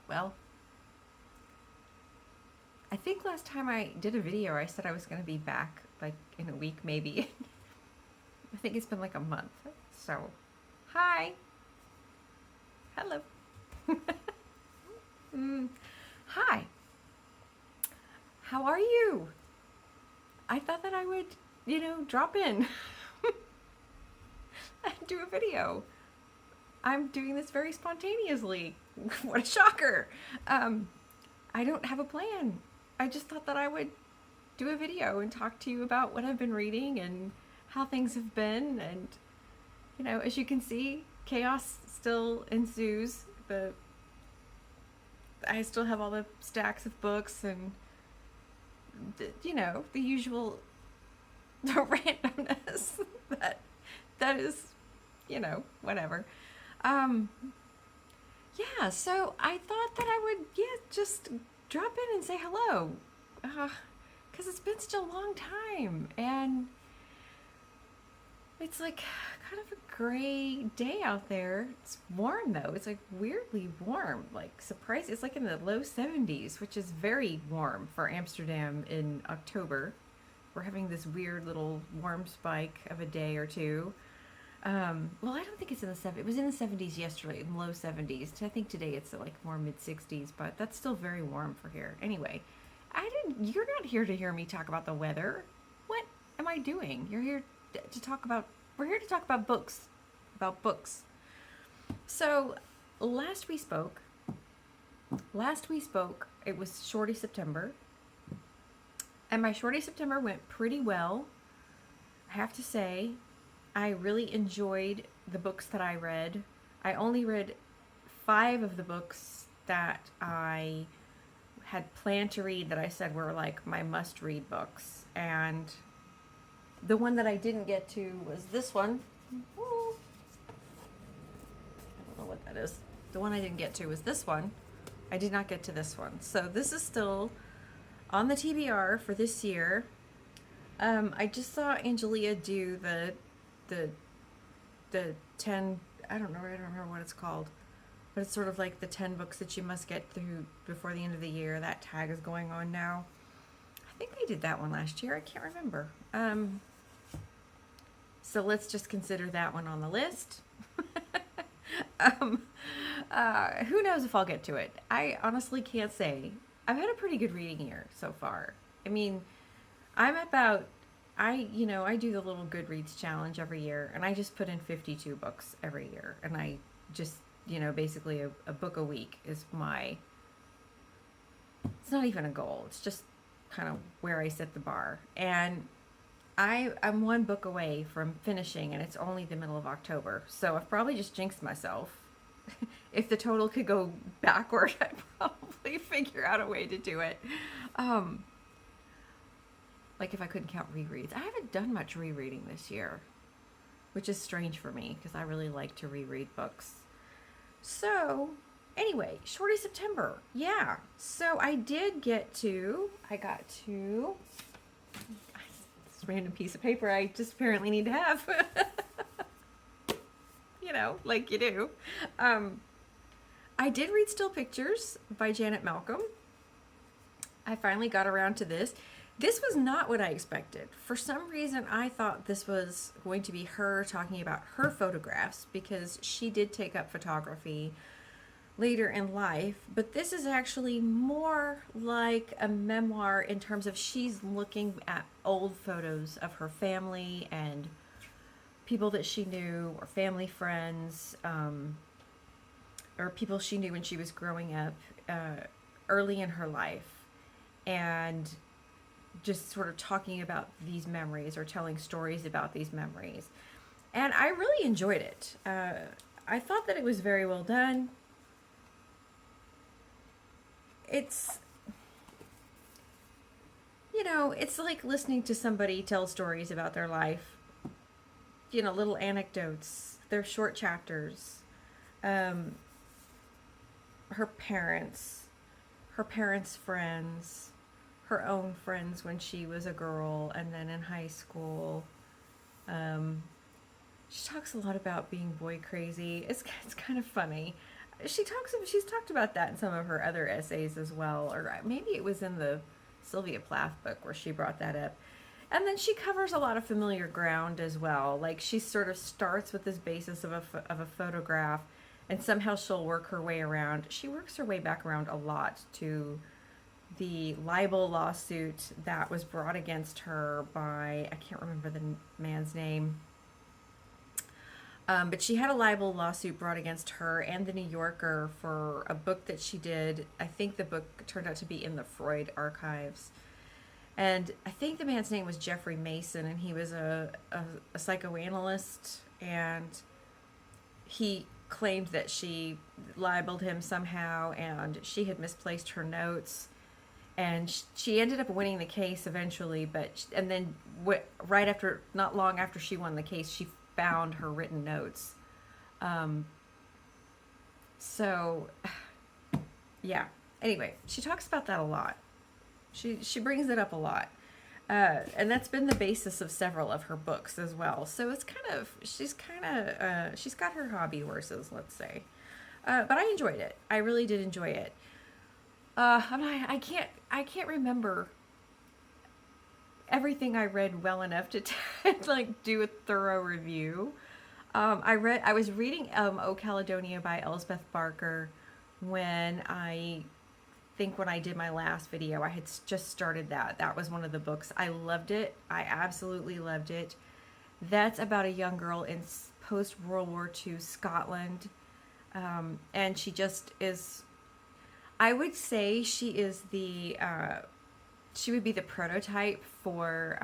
Well, I think last time I did a video, I said I was going to be back like in a week, maybe. I think it's been like a month. So, hi. Hello. Hi. How are you? I thought that I would, drop in and do a video. I'm doing this very spontaneously. What a shocker. I don't have a plan. I just thought that I would do a video and talk to you about what I've been reading and how things have been. And, as you can see, chaos still ensues. I still have all the stacks of books and, the usual the randomness that is, whatever. Um, yeah, so I thought that I would, just drop in and say hello. Because it's been such a long time. And it's like kind of a gray day out there. It's warm though. It's like weirdly warm. Like surprising. It's like in the low 70s, which is very warm for Amsterdam in October. We're having this weird little warm spike of a day or two. Well, I don't think it's in the 70s. It was in the 70s yesterday, in the low 70s. I think today it's like more mid 60s, but that's still very warm for here. Anyway, you're not here to hear me talk about the weather. What am I doing? You're here to talk about, we're here to talk about books. So, last we spoke, it was Shorty September. And my Shorty September went pretty well. I have to say, I really enjoyed the books that I read. I only read 5 of the books that I had planned to read that I said were like my must-read books. And the one that I didn't get to was this one. Ooh. I don't know what that is. The one I didn't get to was this one. I did not get to this one. So this is still on the TBR for this year. I just saw Angelia do the 10, I don't remember what it's called, but it's sort of like the 10 books that you must get through before the end of the year. That tag is going on now. I think I did that one last year. I can't remember. So let's just consider that one on the list. Who knows if I'll get to it? I honestly can't say. I've had a pretty good reading year so far. I mean, I do the little Goodreads challenge every year, and I just put in 52 books every year. And I just, basically a book a week is it's not even a goal. It's just kind of where I set the bar. And I'm 1 book away from finishing, and it's only the middle of October. So I've probably just jinxed myself. If the total could go backward, I'd probably figure out a way to do it. Like if I couldn't count rereads. I haven't done much rereading this year, which is strange for me because I really like to reread books. So anyway, Shorty September. Yeah. So I got to this random piece of paper I just apparently need to have. Like you do. I did read Still Pictures by Janet Malcom. I finally got around to this. This was not what I expected. For some reason, I thought this was going to be her talking about her photographs because she did take up photography later in life. But this is actually more like a memoir in terms of she's looking at old photos of her family and people that she knew or family friends, or people she knew when she was growing up early in her life. And just sort of talking about these memories or telling stories about these memories. And I really enjoyed it. I thought that it was very well done. It's, it's like listening to somebody tell stories about their life. Little anecdotes. They're short chapters. Her parents' friends, her own friends when she was a girl and then in high school. She talks a lot about being boy crazy. It's kind of funny. she's talked about that in some of her other essays as well, or maybe it was in the Sylvia Plath book where she brought that up. And then she covers a lot of familiar ground as well. Like she sort of starts with this basis of a photograph, and somehow she'll work her way around. She works her way back around a lot to the libel lawsuit that was brought against her by, I can't remember the man's name. But she had a libel lawsuit brought against her and the New Yorker for a book that she did. I think the book turned out to be in the Freud archives. And I think the man's name was Jeffrey Mason, and he was a psychoanalyst, and he claimed that she libeled him somehow, and she had misplaced her notes. And she ended up winning the case eventually, and then not long after she won the case, she found her written notes. So, yeah. Anyway, she talks about that a lot. She brings it up a lot. And that's been the basis of several of her books as well. So it's she's got her hobby horses, let's say. But I enjoyed it. I really did enjoy it. I can't remember everything I read well enough to like do a thorough review. I was reading O Caledonia by Elspeth Barker when I did my last video. I had just started that. That was one of the books. I loved it. I absolutely loved it. That's about a young girl in post-World War II Scotland. And she just is, I would say she is she would be the prototype for,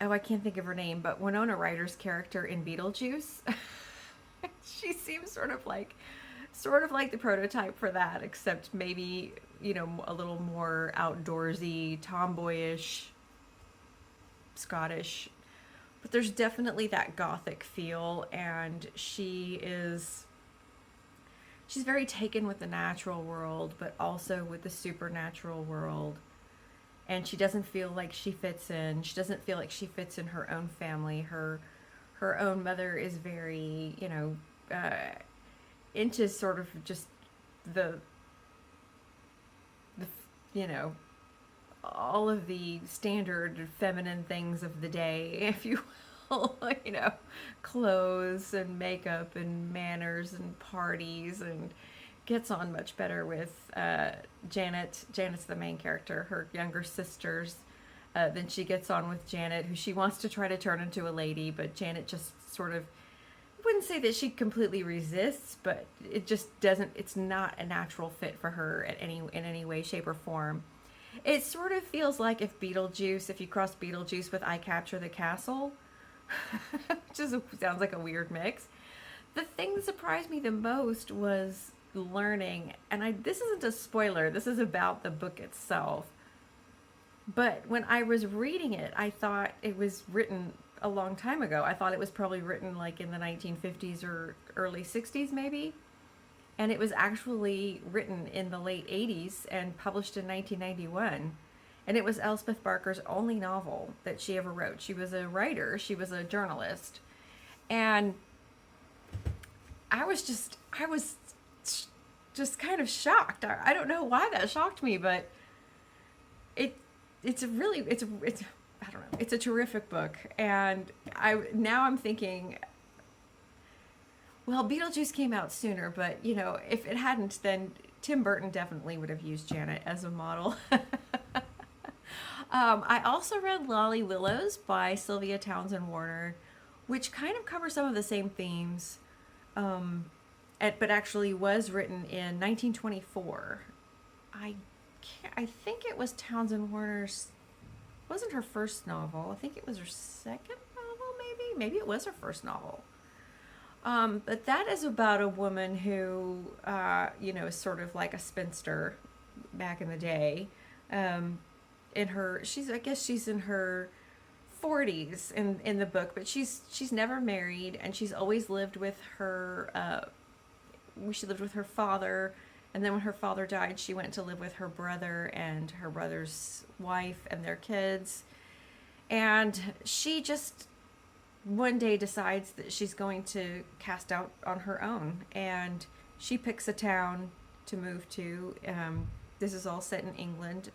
I can't think of her name, but Winona Ryder's character in Beetlejuice. She seems sort of like the prototype for that, except maybe, a little more outdoorsy, tomboyish, Scottish. But there's definitely that gothic feel, and she's very taken with the natural world, but also with the supernatural world. And she doesn't feel like she fits in. She doesn't feel like she fits in her own family. Her own mother is very, into sort of just the all of the standard feminine things of the day, if you will, clothes and makeup and manners and parties, and gets on much better with Janet. Janet's the main character, her younger sisters. Then she gets on with Janet, who she wants to try to turn into a lady, but Janet just sort of, I wouldn't say that she completely resists, but it just doesn't, it's not a natural fit for her in any way, shape, or form. It sort of feels like if you cross Beetlejuice with I Capture the Castle, which sounds like a weird mix. The thing that surprised me the most was learning, and this isn't a spoiler, this is about the book itself, but when I was reading it, I thought it was written a long time ago. I thought it was probably written like in the 1950s or early 60s maybe, and it was actually written in the late 80s and published in 1991, and it was Elspeth Barker's only novel that she ever wrote. She was a writer, she was a journalist, and I was just kind of shocked. I don't know why that shocked me, but it's I don't know. It's a terrific book, and now I'm thinking, well, Beetlejuice came out sooner, but if it hadn't, then Tim Burton definitely would have used Janet as a model. I also read Lolly Willows by Sylvia Townsend-Warner, which kind of covers some of the same themes, but actually was written in 1924. I think it was Townsend-Warner's. Wasn't her first novel. I think it was her second novel, maybe. Maybe it was her first novel. But that is about a woman who, is sort of like a spinster back in the day. I guess she's in her 40s in the book, but she's never married, and she's always lived with her. She lived with her father. And then when her father died, she went to live with her brother and her brother's wife and their kids. And she just one day decides that she's going to cast out on her own, and she picks a town to move to. This is all set in England.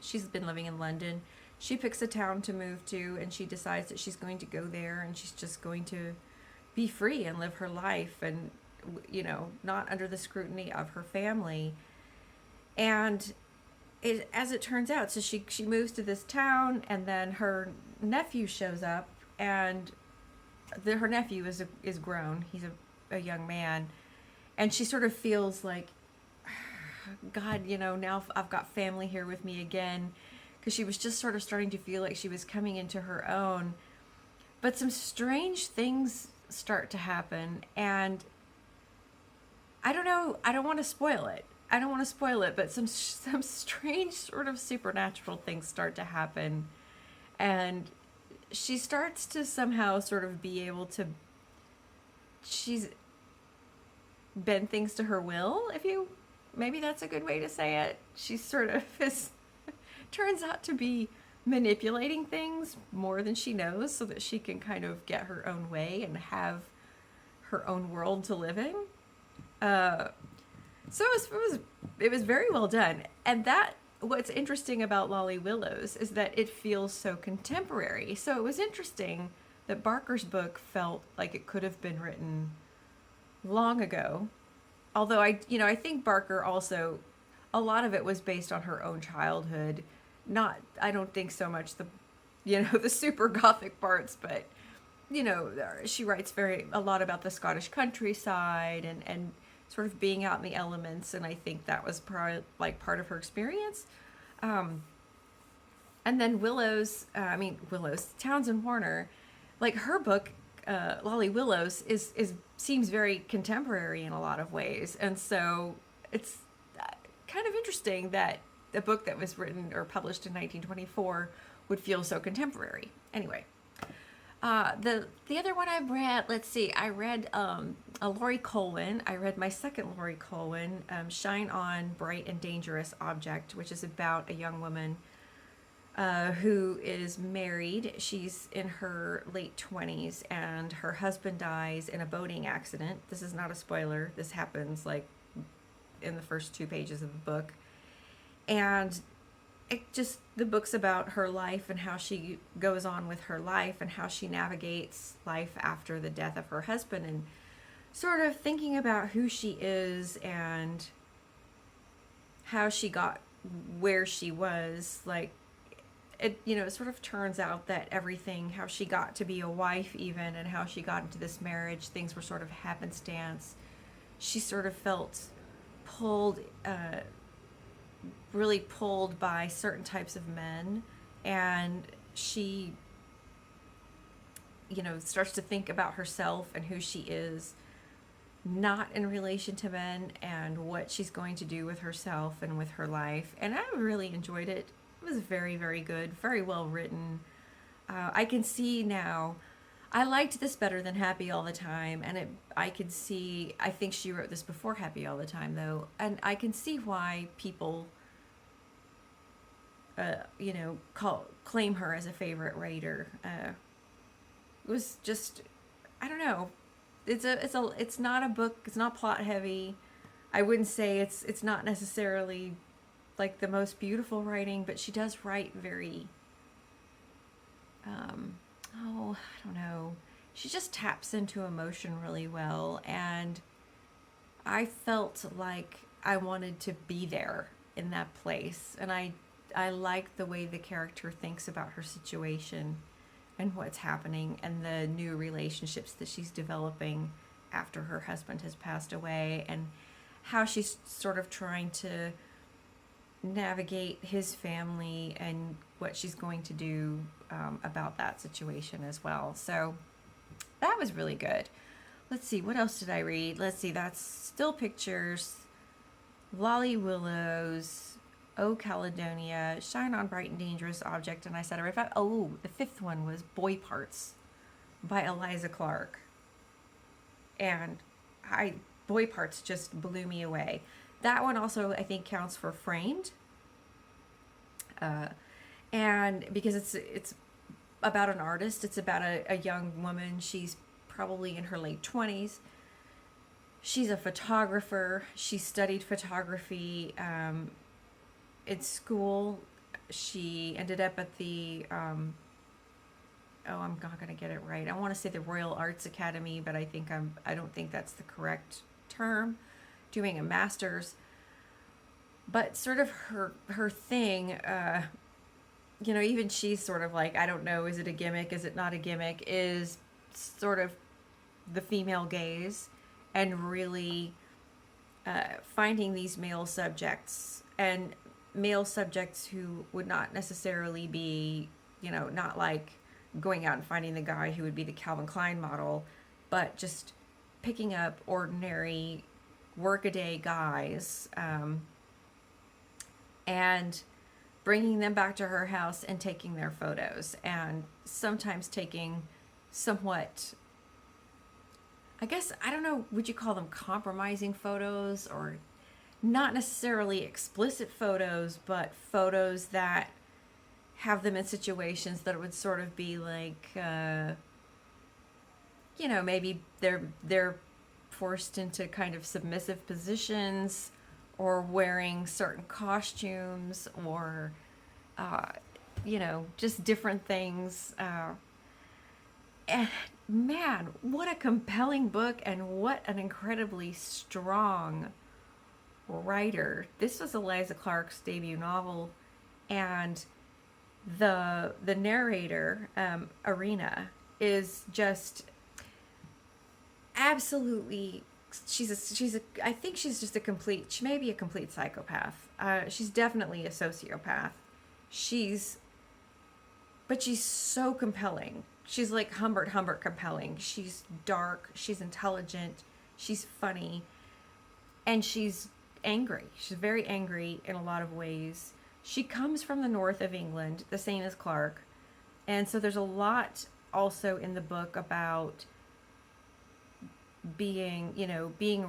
She's been living in London. She picks a town to move to, and she decides that she's going to go there, and she's just going to be free and live her life, and not under the scrutiny of her family. And as it turns out, so she moves to this town, and then her nephew shows up, and her nephew is grown. He's a young man, and she sort of feels like, God, now I've got family here with me again, because she was just sort of starting to feel like she was coming into her own. But some strange things start to happen, and I don't know, I don't want to spoil it. But some strange sort of supernatural things start to happen, and she starts to somehow sort of be able to, she's bend things to her will, maybe that's a good way to say it. She sort of turns out to be manipulating things more than she knows, so that she can kind of get her own way and have her own world to live in. So it was very well done. And what's interesting about Lolly Willowes is that it feels so contemporary. So it was interesting that Barker's book felt like it could have been written long ago. Although I think Barker also, a lot of it was based on her own childhood. I don't think so much the super gothic parts, but she writes a lot about the Scottish countryside and sort of being out in the elements, and I think that was part of her experience. And then Willowes, Townsend-Warner, like her book, Lolly Willowes seems very contemporary in a lot of ways, and so it's kind of interesting that a book that was written or published in 1924 would feel so contemporary. Anyway, the other one I've read, let's see, I read a Laurie Colwin. I read my second Laurie Colwin, Shine On, Bright and Dangerous Object, which is about a young woman who is married. She's in her late 20s, and her husband dies in a boating accident. This is not a spoiler. This happens like in the first 2 pages of the book. And the book's about her life and how she goes on with her life and how she navigates life after the death of her husband, and sort of thinking about who she is and how she got where she was. Like, it sort of turns out that everything, how she got to be a wife even, and how she got into this marriage, things were sort of happenstance. She sort of felt really pulled by certain types of men, and she starts to think about herself and who she is, not in relation to men, and what she's going to do with herself and with her life. And I really enjoyed it. It was very, very good, very well written. I can see now, I liked this better than Happy All the Time, and I think she wrote this before Happy All the Time though, and I can see why people claim her as a favorite writer. It was just, I don't know. It's not a book. It's not plot heavy. I wouldn't say it's not necessarily like the most beautiful writing, but she does write very, I don't know. She just taps into emotion really well, and I felt like I wanted to be there in that place, and I like the way the character thinks about her situation and what's happening and the new relationships that she's developing after her husband has passed away, and how she's sort of trying to navigate his family and what she's going to do about that situation as well. So that was really good. Let's see, what else did I read? Let's see, that's Still Pictures, Lolly Willowes, Oh Caledonia, Shine On, Bright and Dangerous Object, and I said I read 5. Oh, the 5th one was Boy Parts by Eliza Clark. And Boy Parts just blew me away. That one also, I think, counts for Framed. And because it's about an artist. It's about a young woman. She's probably in her late 20s. She's a photographer. She studied photography in school. She ended up at the, I'm not going to get it right. I want to say the Royal Arts Academy, but I don't think that's the correct term, doing a master's. But sort of her thing, even she's sort of like, I don't know, is it a gimmick? Is it not a gimmick? Is sort of the female gaze and really finding these male subjects, and male subjects who would not necessarily be, not like going out and finding the guy who would be the Calvin Klein model, but just picking up ordinary workaday guys, and bringing them back to her house and taking their photos, and sometimes taking somewhat, I guess, I don't know, would you call them compromising photos, or not necessarily explicit photos, but photos that have them in situations that would sort of be like, maybe they're forced into kind of submissive positions, or wearing certain costumes, or, just different things. And man, what a compelling book, and what an incredibly strong writer. This was Eliza Clark's debut novel, and the narrator, Arena, is just absolutely, I think she's just she may be a complete psychopath. She's definitely a sociopath. But she's so compelling. She's like Humbert compelling. She's dark, she's intelligent, she's funny, and she's angry. She's very angry in a lot of ways. She comes from the north of England, the same as Clark. And so there's a lot also in the book about being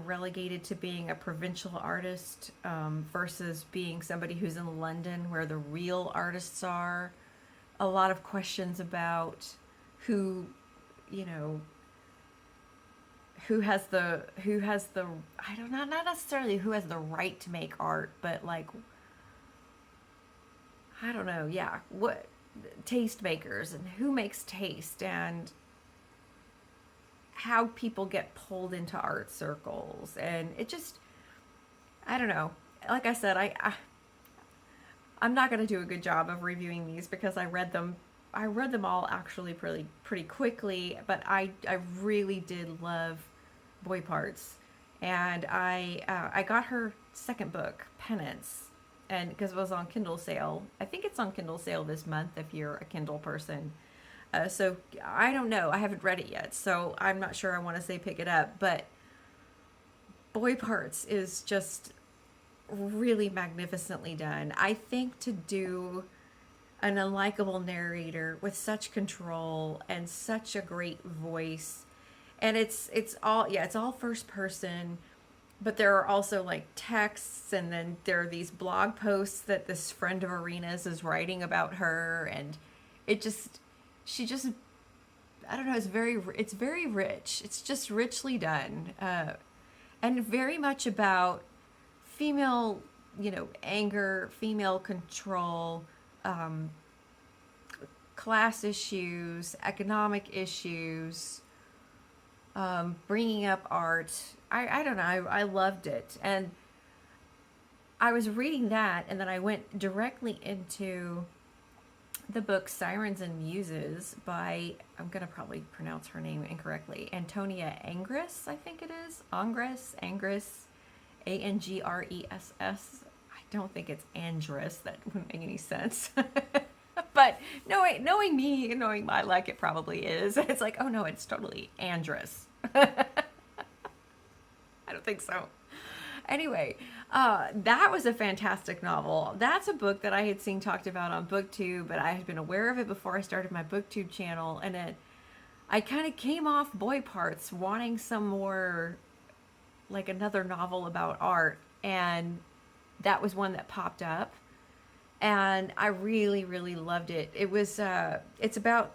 relegated to being a provincial artist, versus being somebody who's in London where the real artists are. A lot of questions about who has the I don't know, not necessarily who has the right to make art, but like, I don't know, yeah, what taste makers, and who makes taste, and how people get pulled into art circles. And it just, I don't know, like I said, I'm not going to do a good job of reviewing these because I read them all actually pretty quickly, but I really did love Boy Parts. And I got her second book, Penance, and because it was on Kindle sale. I think it's on Kindle sale this month if you're a Kindle person. So I don't know. I haven't read it yet, so I'm not sure I want to say pick it up. But Boy Parts is just really magnificently done. I think to do an unlikable narrator with such control and such a great voice, and it's all first person, but there are also like texts, and then there are these blog posts that this friend of Arena's is writing about her, and she just, I don't know, it's very rich. It's just richly done, and very much about female, anger, female control, class issues, economic issues, bringing up art. I don't know, I loved it. And I was reading that, and then I went directly into the book Sirens and Muses by, I'm going to probably pronounce her name incorrectly, Antonia Angress, I think it is. Angress, Angress. I don't think it's Angress. That wouldn't make any sense. But knowing me and knowing my luck, it probably is. It's like, oh no, it's totally Angress. I don't think so. Anyway, that was a fantastic novel. That's a book that I had seen talked about on BookTube, but I had been aware of it before I started my BookTube channel, and I kind of came off Boy Parts wanting some more, like another novel about art, and that was one that popped up, and I really, really loved it. It was, it's about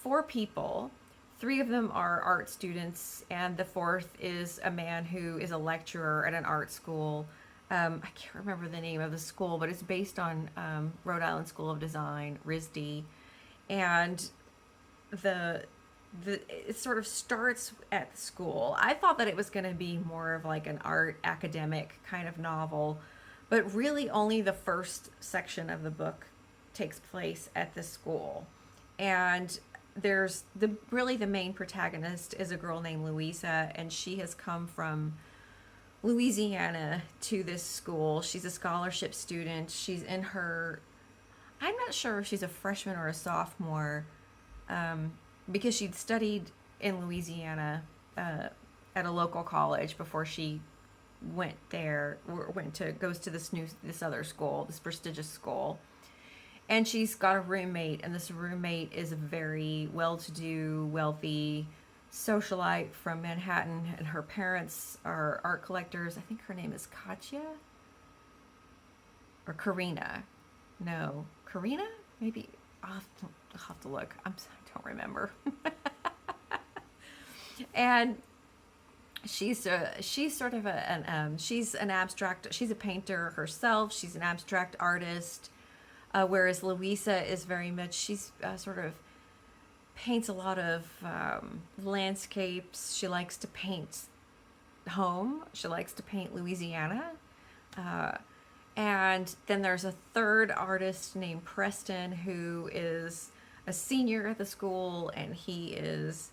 4 people. 3 of them are art students, and the 4th is a man who is a lecturer at an art school. I can't remember the name of the school, but it's based on Rhode Island School of Design, RISD. And it sort of starts at the school. I thought that it was going to be more of like an art academic kind of novel, but really only the first section of the book takes place at the school. And there's the main protagonist is a girl named Louisa, and she has come from Louisiana to this school. She's a scholarship student. She's in her, I'm not sure if she's a freshman or a sophomore, because she'd studied in Louisiana at a local college before she goes to this other school, this prestigious school. And she's got a roommate, and this roommate is a very well-to-do, wealthy socialite from Manhattan, and her parents are art collectors. I think her name is Katya or Karina. No, Karina? Maybe I'll have to look. I don't remember. And she's sort of she's a painter herself. She's an abstract artist. Whereas Louisa is very much, she's sort of paints a lot of landscapes. She likes to paint home. She likes to paint Louisiana. And then there's a 3rd artist named Preston, who is a senior at the school, and he's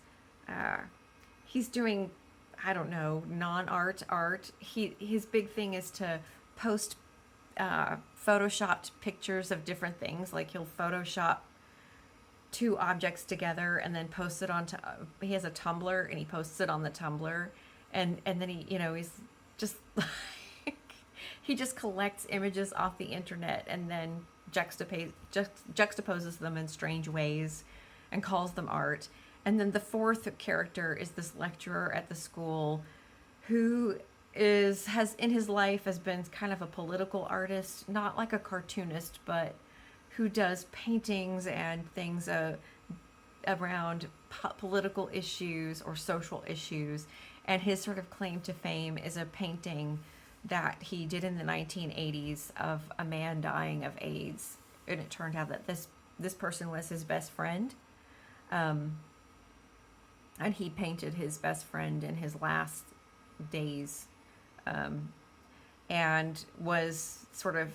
doing, I don't know, non-art art. His big thing is to post photoshopped pictures of different things. Like he'll Photoshop 2 objects together and then post it onto, he has a Tumblr and he posts it on the Tumblr, and then he's just like, he just collects images off the internet and then juxtaposes them in strange ways and calls them art. And then the 4th character is this lecturer at the school who has in his life has been kind of a political artist, not like a cartoonist, but who does paintings and things around political issues or social issues. And his sort of claim to fame is a painting that he did in the 1980s of a man dying of AIDS. And it turned out that this person was his best friend. And he painted his best friend in his last days, and was sort of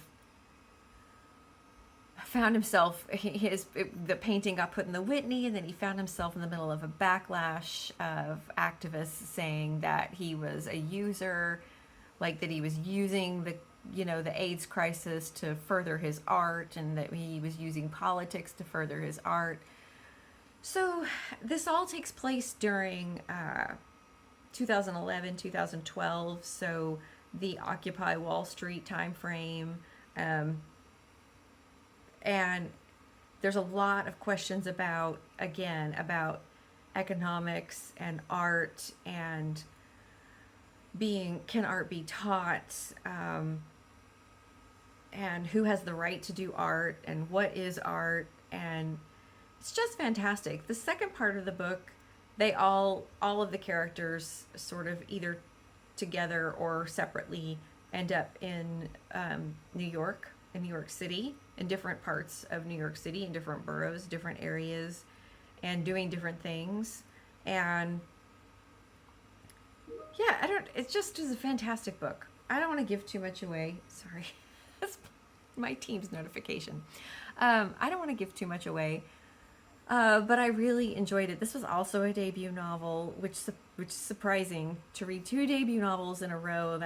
found himself, the painting got put in the Whitney, and then he found himself in the middle of a backlash of activists saying that he was a user, like that he was using the AIDS crisis to further his art, and that he was using politics to further his art. So this all takes place during 2011, 2012, so the Occupy Wall Street time frame. And there's a lot of questions about economics and art, and can art be taught, and who has the right to do art, and what is art, and it's just fantastic. The second part of the book, all of the characters sort of either together or separately end up in New York City, in different parts of New York City, in different boroughs, different areas, and doing different things. And yeah, it just is a fantastic book. I don't want to give too much away. Sorry. That's my team's notification. I don't want to give too much away. But I really enjoyed it. This was also a debut novel, which is surprising to read 2 debut novels in a row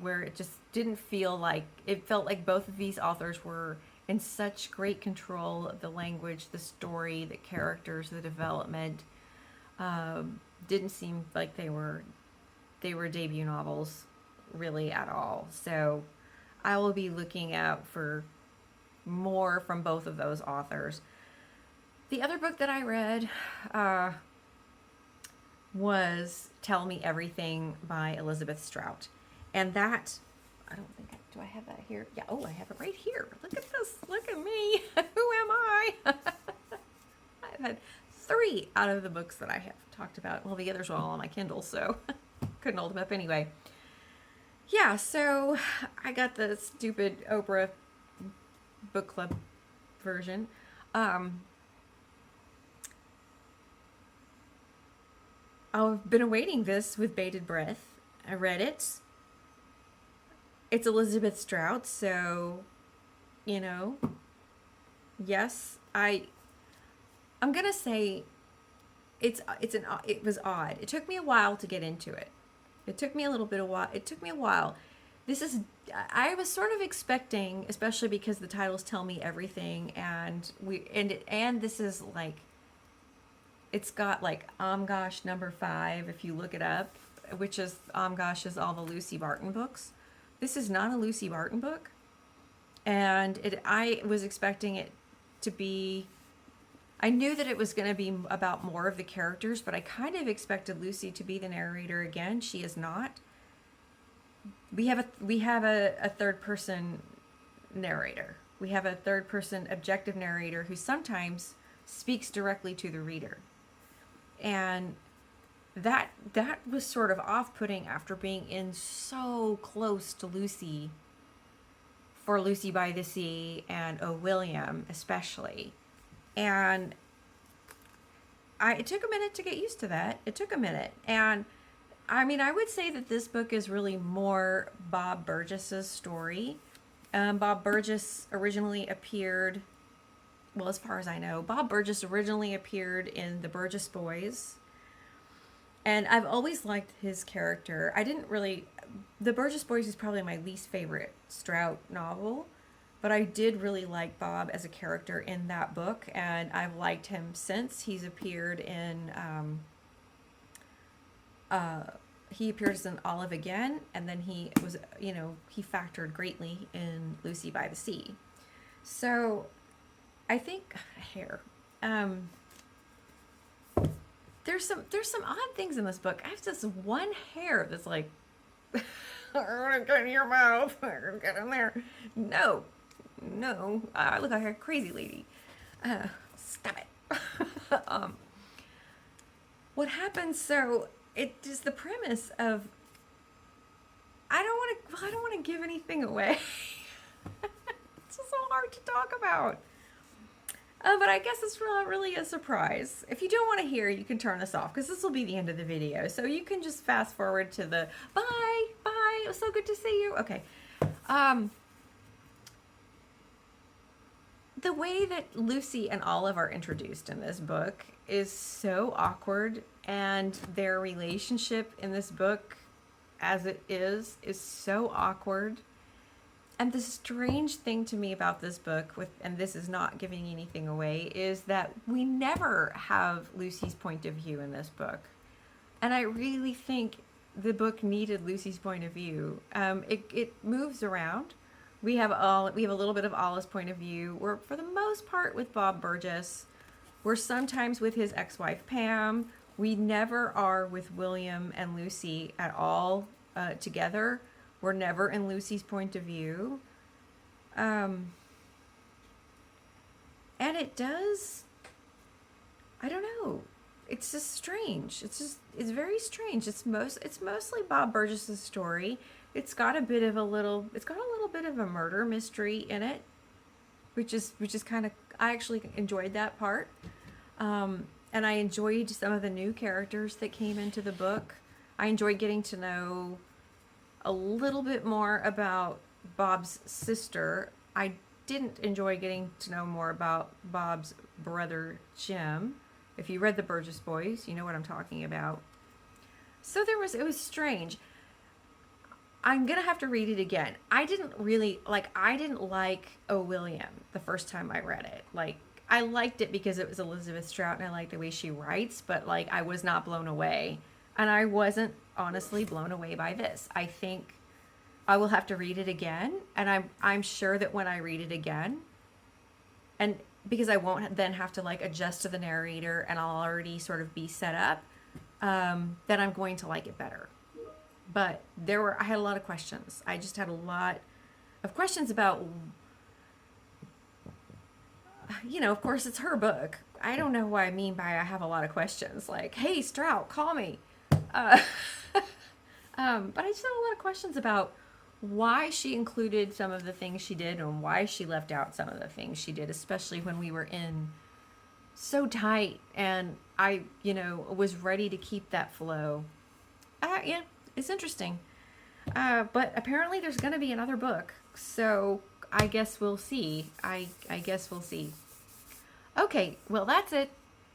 where it just didn't feel like, it felt like both of these authors were in such great control of the language, the story, the characters, the development. Didn't seem like they were debut novels really at all. So I will be looking out for more from both of those authors. The other book that I read was Tell Me Everything by Elizabeth Srout. And that, do I have that here? Yeah, I have it right here. Look at this. Look at me. Who am I? I've had 3 out of the books that I have talked about. Well, the others were all on my Kindle, so couldn't hold them up anyway. Yeah, so I got the stupid Oprah book club version. I've been awaiting this with bated breath. I read it. It's Elizabeth Srout, so, you know, yes, I'm gonna say it was odd. It took me a while to get into it. It took me a while. I was sort of expecting, especially because the titles tell me everything, and this is like, it's got like Gosh number 5 if you look it up, which is Gosh is all the Lucy Barton books. This is not a Lucy Barton book, and I was expecting it to be. I knew that it was going to be about more of the characters, but I kind of expected Lucy to be the narrator again. She is not. We have a third person narrator. We have a third person objective narrator who sometimes speaks directly to the reader. And that was sort of off-putting after being in so close to Lucy for Lucy by the Sea and O. William especially. And it took a minute to get used to that. It took a minute. And I mean, I would say that this book is really more Bob Burgess's story. Bob Burgess originally appeared, well, as far as I know, Bob Burgess originally appeared in The Burgess Boys. And I've always liked his character. The Burgess Boys is probably my least favorite Srout novel. But I did really like Bob as a character in that book, and I've liked him since. He's appeared in, he appears in Olive again, and then he was, he factored greatly in Lucy by the Sea. So, I think, hair. There's some odd things in this book. I have this one hair that's like, I'm gonna get in your mouth, I'm gonna get in there. No, I look like a crazy lady. Stop it. What happens? So it is the premise of. I don't want to give anything away. It's just so hard to talk about. But I guess it's not really a surprise. If you don't want to hear, you can turn this off because this will be the end of the video. So you can just fast forward to the bye. It was so good to see you. Okay. The way that Lucy and Olive are introduced in this book is so awkward, and their relationship in this book, as it is so awkward. And the strange thing to me about this book, and this is not giving anything away, is that we never have Lucy's point of view in this book. And I really think the book needed Lucy's point of view. It moves around. We have a little bit of Olive's point of view. We're, for the most part, with Bob Burgess. We're sometimes with his ex-wife, Pam. We never are with William and Lucy at all together. We're never in Lucy's point of view. And it does, I don't know. It's just strange. It's very strange. It's mostly Bob Burgess's story. It's got a little bit of a murder mystery in it, which is kind of, I actually enjoyed that part. And I enjoyed some of the new characters that came into the book. I enjoyed getting to know a little bit more about Bob's sister. I didn't enjoy getting to know more about Bob's brother, Jim. If you read The Burgess Boys, you know what I'm talking about. So it was strange. I'm going to have to read it again. I didn't like O. William the first time I read it. Like, I liked it because it was Elizabeth Srout and I liked the way she writes, but like, I was not blown away. And I wasn't honestly blown away by this. I think I will have to read it again, and I'm sure that when I read it again, and because I won't then have to like adjust to the narrator and I'll already sort of be set up, then I'm going to like it better. But I had a lot of questions. I just had a lot of questions about, of course it's her book. I don't know what I mean by I have a lot of questions. Like, hey, Srout, call me. Uh, but I just have a lot of questions about why she included some of the things she did and why she left out some of the things she did, especially when we were in so tight and I, was ready to keep that flow. Yeah, it's interesting. But apparently there's going to be another book. So I guess we'll see. I guess we'll see. Okay, well, that's it.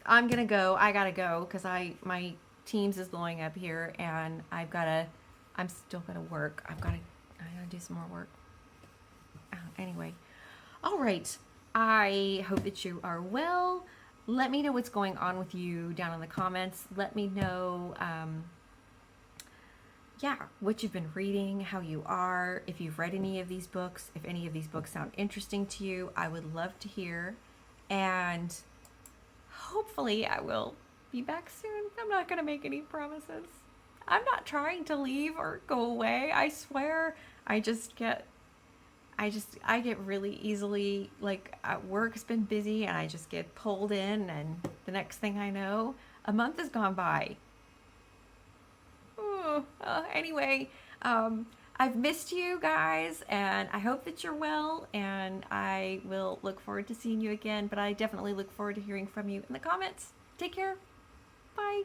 I'm going to go. I got to go because my Teams is blowing up here and I'm still going to work. I got to do some more work. Anyway. All right. I hope that you are well. Let me know what's going on with you down in the comments. Let me know, what you've been reading, how you are, if you've read any of these books, if any of these books sound interesting to you. I would love to hear. And hopefully I will be back soon. I'm not going to make any promises. I'm not trying to leave or go away. I swear. I get really easily, like, work's been busy and I just get pulled in, and the next thing I know, a month has gone by. Anyway, I've missed you guys and I hope that you're well, and I will look forward to seeing you again, but I definitely look forward to hearing from you in the comments. Take care. Bye.